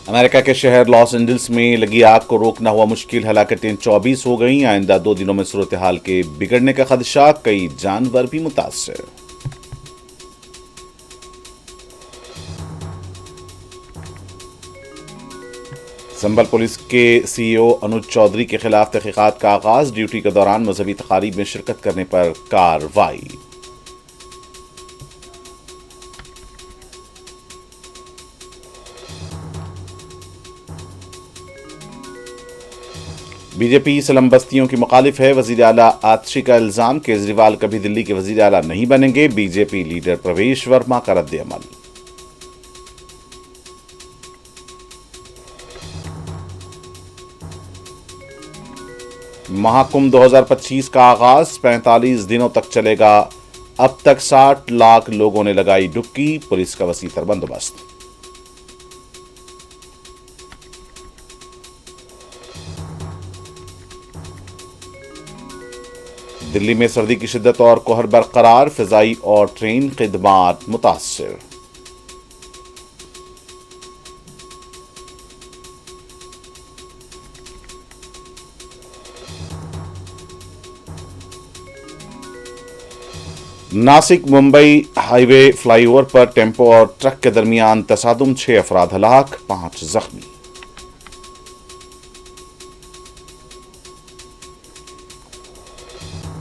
America के शहर Los Angeles में लगी आग को रोकना हुआ मुश्किल, हलाकतें 24 हो गईं। आइंदा 2 दिनों में सूरत हाल के बिगड़ने का खदशा, कई जानवर भी मुतासर। संभल पुलिस के सीईओ अनुज चौधरी के खिलाफ तहकीकात का आगाज, ड्यूटी के दौरान मजहबी तकारीब में शिरकत करने पर कार्रवाई। बीजेपी सलम बस्तियों की मुखालिफ है, वजीर आला आतिशी का इल्जाम, केजरीवाल कभी दिल्ली के वजीर आला नहीं बनेंगे। बीजेपी लीडर प्रवेश वर्मा का रद्द अमल। महाकुंभ 2025 का आगाज 45 दिनों तक चलेगा। अब तक 60 लाख लोगों ने लगाई डुबकी, पुलिस का वसीतर बंदोबस्त। दिल्ली में सर्दी की शिद्दत और कोहर बरकरार, फिजाई और ट्रेन खिदमात मुतासर। नासिक मुंबई हाईवे फ्लाईओवर पर टेम्पो और ट्रक के दरमियान तसादुम, 6 अफराद हलाक, 5 जख्मी।